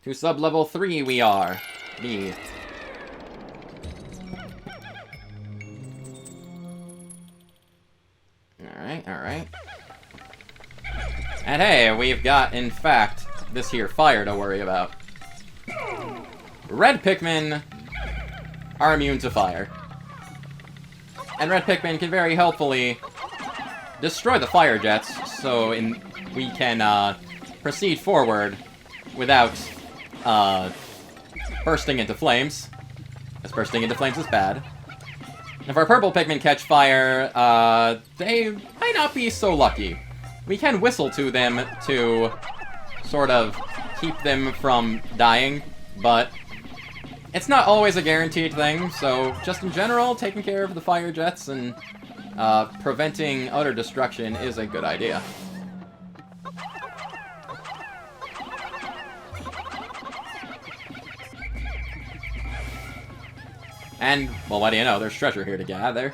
To sub-level 3 we are. B. Alright, alright. And hey, we've got, in fact, this here fire to worry about. Red Pikmin are immune to fire. And red Pikmin can very helpfully destroy the fire jets, so we can proceed forward without bursting into flames. As bursting into flames is bad. If our purple Pikmin catch fire, they might not be so lucky. We can whistle to them to sort of keep them from dying, but it's not always a guaranteed thing, so just in general, taking care of the fire jets and preventing utter destruction is a good idea. And, well, what do you know, there's treasure here to gather.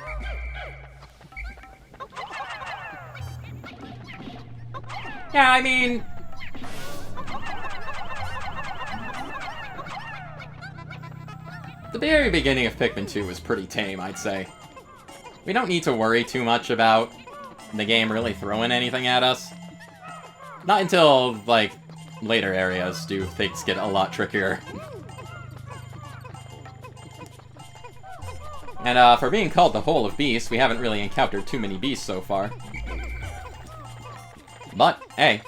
Yeah, I mean... the very beginning of Pikmin 2 was pretty tame, I'd say. We don't need to worry too much about the game really throwing anything at us. Not until, like, later areas do things get a lot trickier. And, for being called the Hole of Beasts, we haven't really encountered too many beasts so far. But, hey.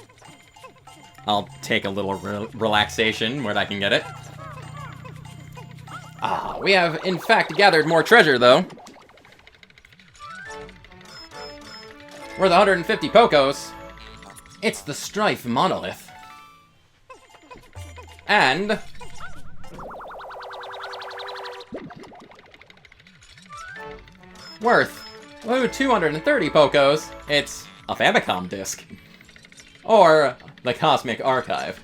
I'll take a little relaxation where I can get it. Ah, we have, in fact, gathered more treasure, though. Worth 150 Pokos. It's the Strife Monolith. And... worth, 230 Pokos. It's a Famicom disc. Or the Cosmic Archive.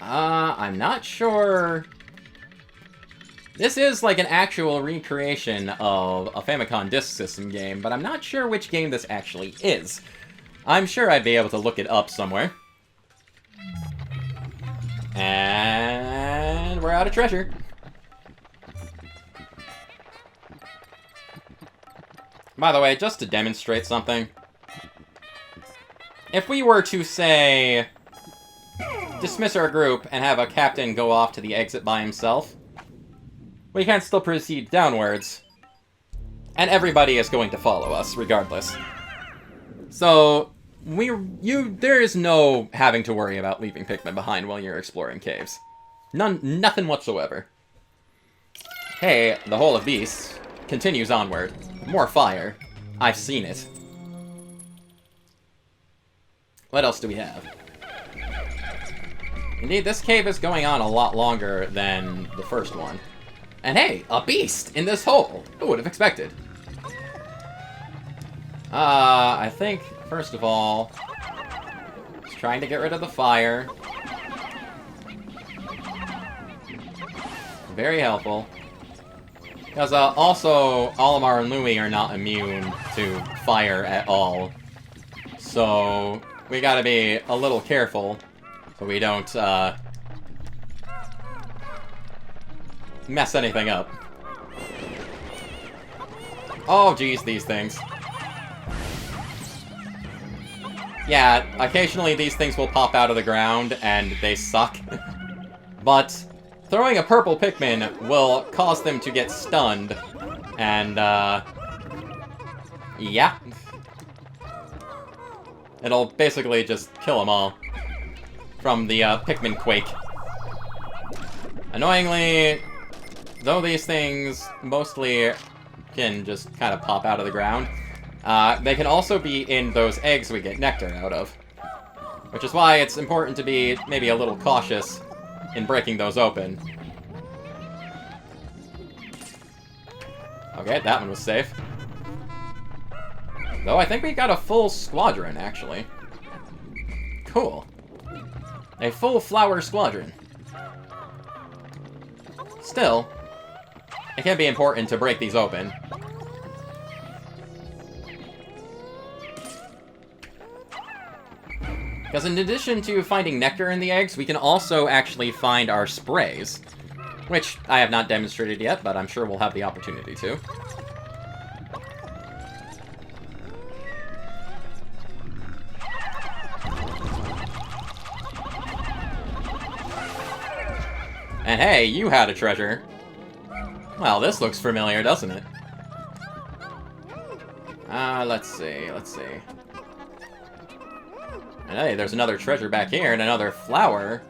I'm not sure... this is like an actual recreation of a Famicom Disk System game, but I'm not sure which game this actually is. I'm sure I'd be able to look it up somewhere. And we're out of treasure. By the way, just to demonstrate something, if we were to, say, dismiss our group and have a captain go off to the exit by himself, we can still proceed downwards, and everybody is going to follow us, regardless. So, there is no having to worry about leaving Pikmin behind while you're exploring caves. Nothing whatsoever. Hey, the Hole of Beasts continues onward. More fire. I've seen it. What else do we have? Indeed, this cave is going on a lot longer than the first one. And hey, a beast in this hole! Who would have expected? I think, first of all, just trying to get rid of the fire. Very helpful. Because, also, Olimar and Louie are not immune to fire at all. So, we gotta be a little careful so we don't, mess anything up. Oh, geez, these things. Yeah, occasionally these things will pop out of the ground, and they suck. But throwing a purple Pikmin will cause them to get stunned, and, yeah. It'll basically just kill them all from the, Pikmin Quake. Annoyingly, though these things mostly can just kind of pop out of the ground, they can also be in those eggs we get nectar out of. Which is why it's important to be maybe a little cautious in breaking those open. Okay, that one was safe. Though I think we got a full squadron, actually. Cool. A full flower squadron. Still, it can be important to break these open. Because in addition to finding nectar in the eggs, we can also actually find our sprays. Which I have not demonstrated yet, but I'm sure we'll have the opportunity to. And hey, you had a treasure. Well, this looks familiar, doesn't it? Let's see. And hey, there's another treasure back here and another flower.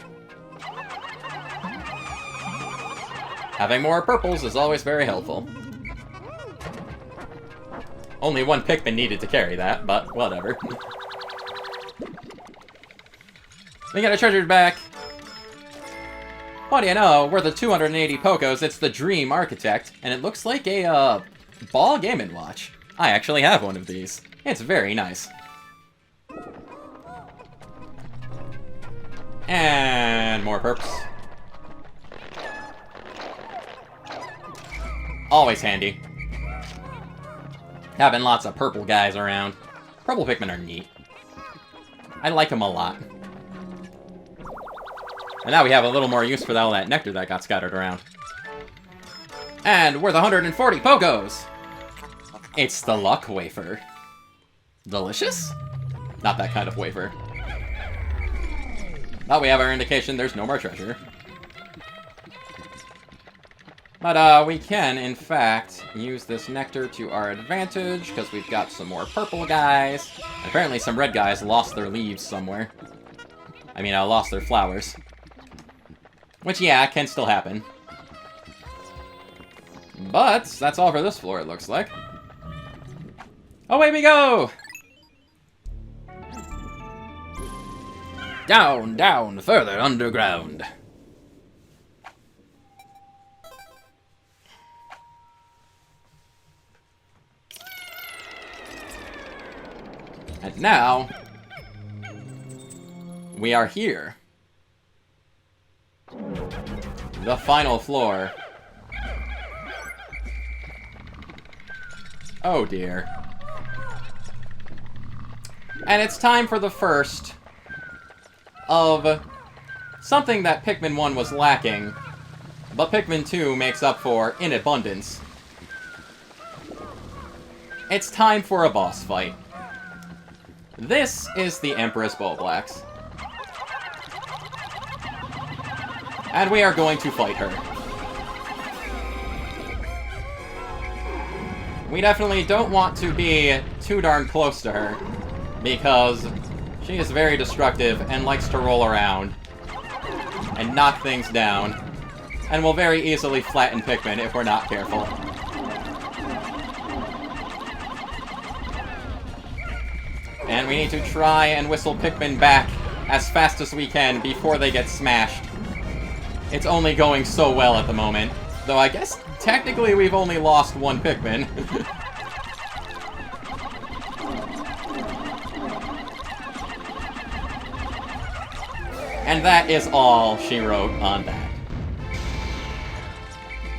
Having more purples is always very helpful. Only one Pikmin needed to carry that, but whatever. We got a treasure back. What do you know? Worth the 280 Pokos, it's the Dream Architect, and it looks like a ball Game & Watch. I actually have one of these. It's very nice. And more perps. Always handy. Having lots of purple guys around. Purple Pikmin are neat. I like them a lot. And now we have a little more use for all that nectar that got scattered around. And worth 140 Pokos! It's the Luck Wafer. Delicious? Not that kind of wafer. Now we have our indication there's no more treasure. But, we can, in fact, use this nectar to our advantage, because we've got some more purple guys. And apparently some red guys lost their leaves somewhere. I mean, lost their flowers. Which, yeah, can still happen. But, that's all for this floor, it looks like. Away we go! Down, down, further underground. And now, we are here. The final floor. Oh dear. And it's time for the first of something that Pikmin 1 was lacking, but Pikmin 2 makes up for in abundance. It's time for a boss fight. This is the Empress Bulblax. And we are going to fight her. We definitely don't want to be too darn close to her, because she is very destructive and likes to roll around and knock things down, and will very easily flatten Pikmin if we're not careful. And we need to try and whistle Pikmin back as fast as we can before they get smashed. It's only going so well at the moment. Though I guess technically we've only lost one Pikmin. And that is all she wrote on that.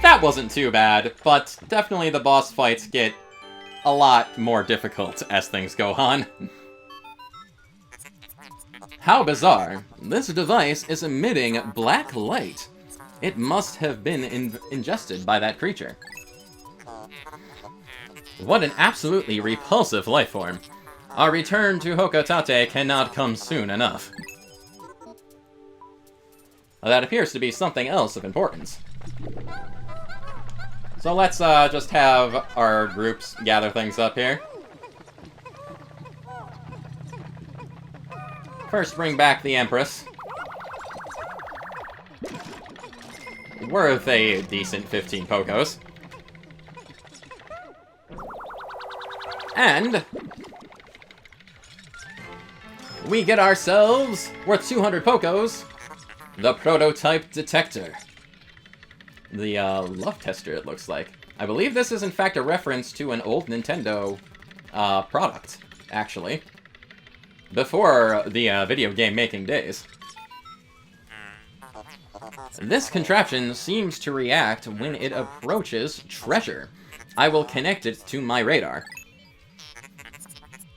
That wasn't too bad, but definitely the boss fights get a lot more difficult as things go on. How bizarre. This device is emitting black light. It must have been ingested by that creature. What an absolutely repulsive life form. Our return to Hokotate cannot come soon enough. Well, that appears to be something else of importance. So let's just have our groups gather things up here. First, bring back the Empress. Worth a decent 15 Pokos. And we get ourselves, worth 200 Pokos, the Prototype Detector. The love tester, it looks like. I believe this is in fact a reference to an old Nintendo product, actually. Before the video game making days. This contraption seems to react when it approaches treasure. I will connect it to my radar.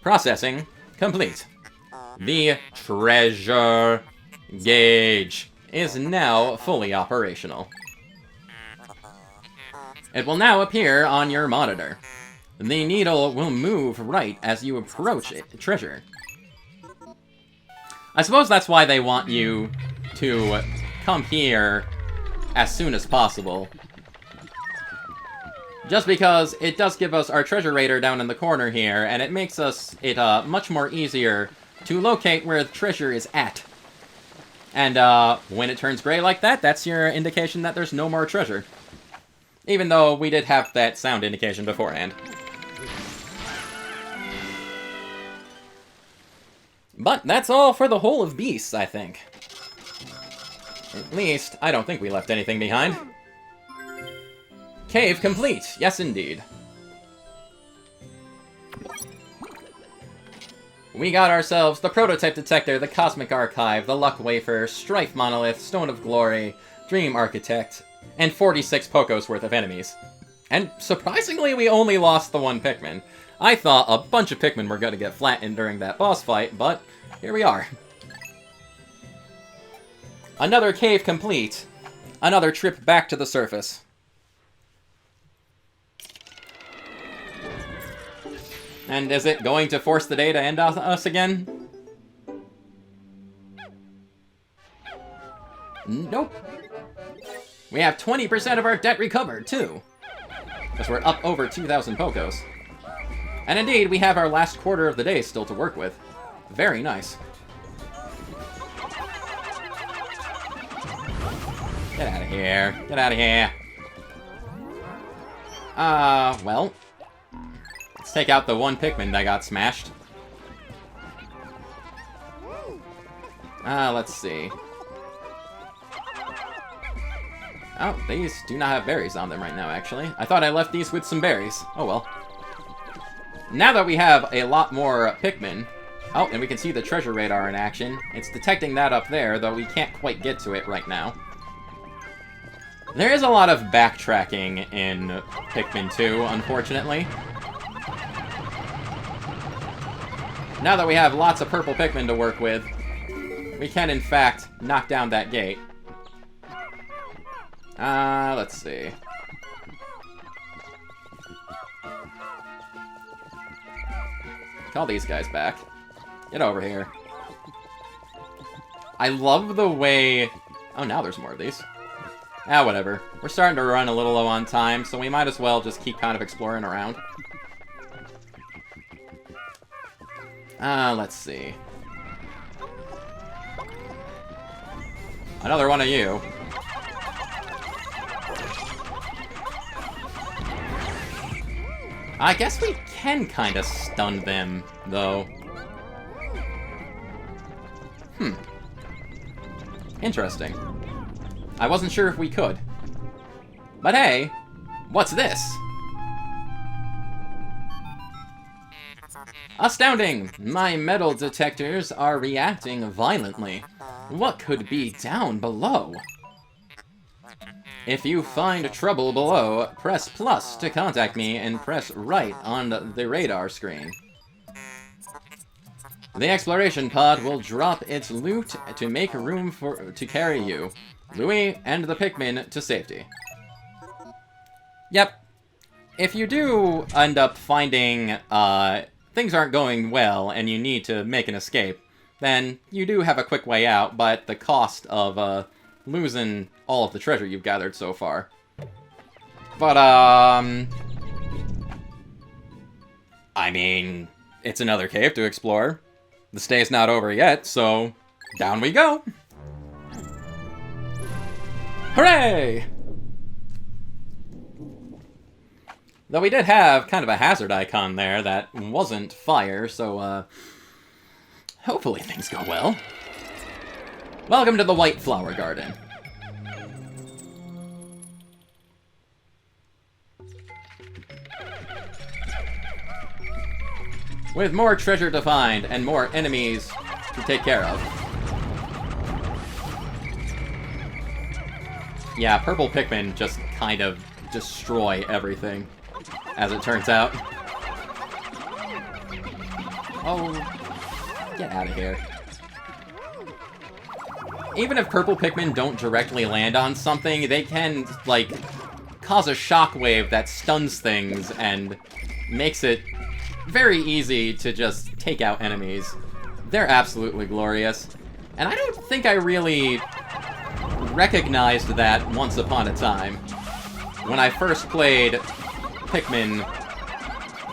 Processing complete. The treasure gauge is now fully operational. It will now appear on your monitor. The needle will move right as you approach the treasure. I suppose that's why they want you to come here as soon as possible. Just because it does give us our treasure radar down in the corner here, and it makes it much more easier to locate where the treasure is at. And when it turns gray like that, that's your indication that there's no more treasure. Even though we did have that sound indication beforehand. But that's all for the whole of Beasts, I think. At least, I don't think we left anything behind. Cave complete! Yes, indeed. We got ourselves the Prototype Detector, the Cosmic Archive, the Luck Wafer, Strife Monolith, Stone of Glory, Dream Architect, and 46 Pokos worth of enemies. And surprisingly, we only lost the one Pikmin. I thought a bunch of Pikmin were going to get flattened during that boss fight, but here we are. Another cave complete. Another trip back to the surface. And is it going to force the day to end on us again? Nope. We have 20% of our debt recovered, too. Because we're up over 2,000 Pokos. And indeed, we have our last quarter of the day still to work with. Very nice. Get out of here. Get out of here. Well. Let's take out the one Pikmin that got smashed. Let's see. Oh, these do not have berries on them right now, actually. I thought I left these with some berries. Oh well. Now that we have a lot more Pikmin... Oh, and we can see the treasure radar in action. It's detecting that up there, though we can't quite get to it right now. There is a lot of backtracking in Pikmin 2, unfortunately. Now that we have lots of purple Pikmin to work with, we can, in fact, knock down that gate. Let's see. Call these guys back. Get over here. I love the way... Oh, now there's more of these. Whatever. We're starting to run a little low on time, so we might as well just keep kind of exploring around. Let's see. Another one of you. I guess we can kind of stun them, though. Interesting. I wasn't sure if we could. But hey, what's this? Astounding! My metal detectors are reacting violently. What could be down below? If you find trouble below, press plus to contact me and press right on the radar screen. The exploration pod will drop its loot to make room to carry you, Louis, and the Pikmin to safety. Yep. If you do end up finding things aren't going well and you need to make an escape, then you do have a quick way out, but at the cost of losing all of the treasure you've gathered so far. But, I mean, it's another cave to explore. The stay's not over yet, so down we go! Hooray! Though we did have kind of a hazard icon there that wasn't fire, so, hopefully things go well. Welcome to the White Flower Garden. With more treasure to find and more enemies to take care of. Yeah, purple Pikmin just kind of destroy everything, as it turns out. Oh, Get out of here. Even if purple Pikmin don't directly land on something, they can, like, cause a shockwave that stuns things and makes it very easy to just take out enemies. They're absolutely glorious. And I don't think I really recognized that once upon a time. When I first played Pikmin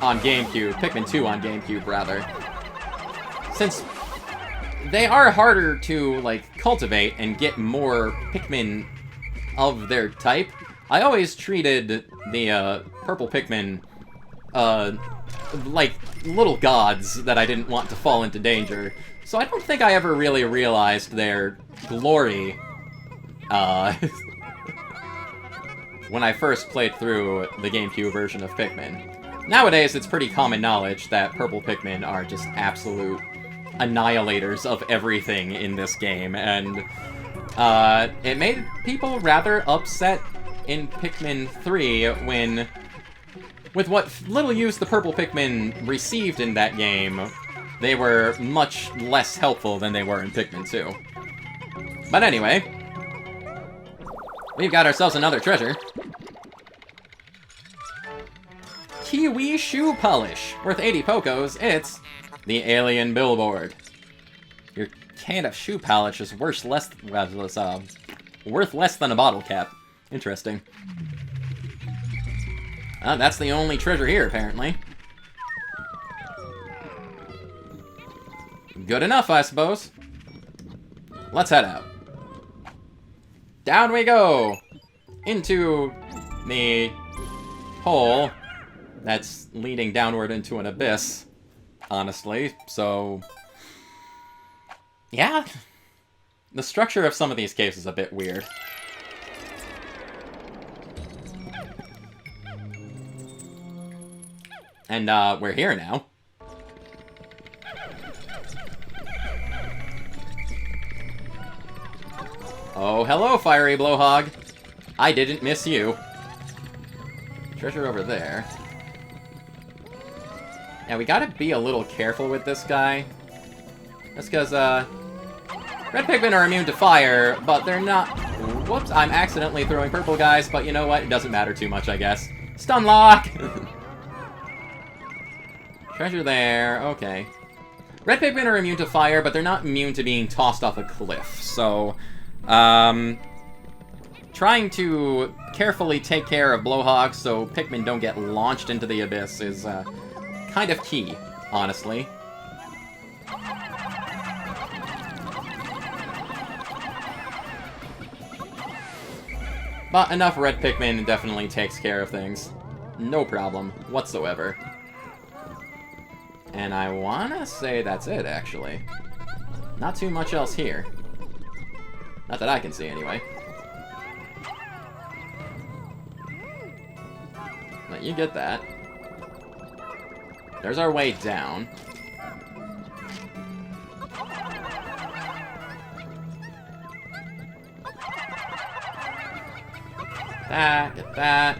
on GameCube, Pikmin 2 on GameCube, rather. Since they are harder to, like, cultivate and get more Pikmin of their type, I always treated the, purple Pikmin, like, little gods that I didn't want to fall into danger. So I don't think I ever really realized their glory, when I first played through the GameCube version of Pikmin. Nowadays, it's pretty common knowledge that purple Pikmin are just absolute annihilators of everything in this game, and it made people rather upset in Pikmin 3 when, with what little use the purple Pikmin received in that game, they were much less helpful than they were in Pikmin 2. But anyway, we've got ourselves another treasure. Kiwi Shoe Polish. Worth 80 Pokos, it's the Alien Billboard. Your can of shoe polish is worth less than a bottle cap. Interesting. That's the only treasure here, apparently. Good enough, I suppose. Let's head out. Down we go! Into the hole that's leading downward into an abyss, honestly. So, yeah. The structure of some of these caves is a bit weird. And, we're here now. Oh, hello, fiery blowhog. I didn't miss you. Treasure over there. Yeah, we gotta be a little careful with this guy. Just because, red Pikmin are immune to fire, but they're not... Whoops, I'm accidentally throwing purple guys, but you know what? It doesn't matter too much, I guess. Stun lock! Treasure there, okay. Red Pikmin are immune to fire, but they're not immune to being tossed off a cliff, so... trying to carefully take care of blowhogs so Pikmin don't get launched into the abyss is, kind of key, honestly. But enough red Pikmin definitely takes care of things. No problem whatsoever. And I wanna say that's it, actually. Not too much else here. Not that I can see, anyway. Let you get that. There's our way down. That, get that.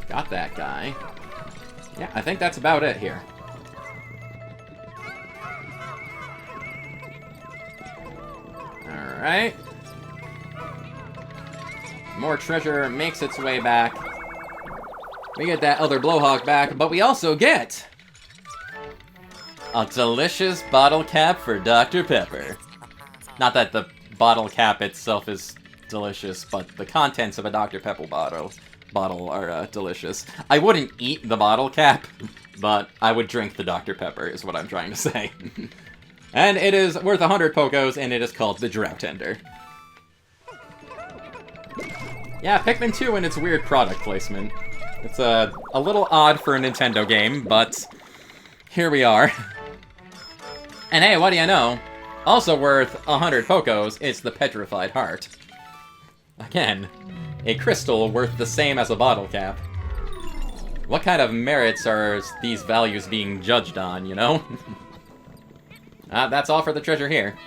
Got that guy. Yeah, I think that's about it here. Alright. More treasure makes its way back. We get that other blowhog back, but we also get a delicious bottle cap for Dr. Pepper. Not that the bottle cap itself is delicious, but the contents of a Dr. Pepper bottle are delicious. I wouldn't eat the bottle cap, but I would drink the Dr. Pepper, is what I'm trying to say. And it is worth 100 Pokos, and it is called the Drought Ender. Yeah, Pikmin 2 and its weird product placement. It's a little odd for a Nintendo game, but here we are. And hey, what do you know? Also worth 100 Pokos, it's the Petrified Heart. Again, a crystal worth the same as a bottle cap. What kind of merits are these values being judged on, you know? That's all for the treasure here.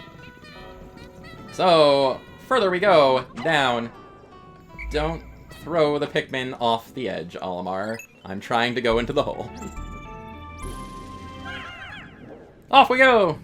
So, further we go, down. Don't throw the Pikmin off the edge, Olimar. I'm trying to go into the hole. Off we go!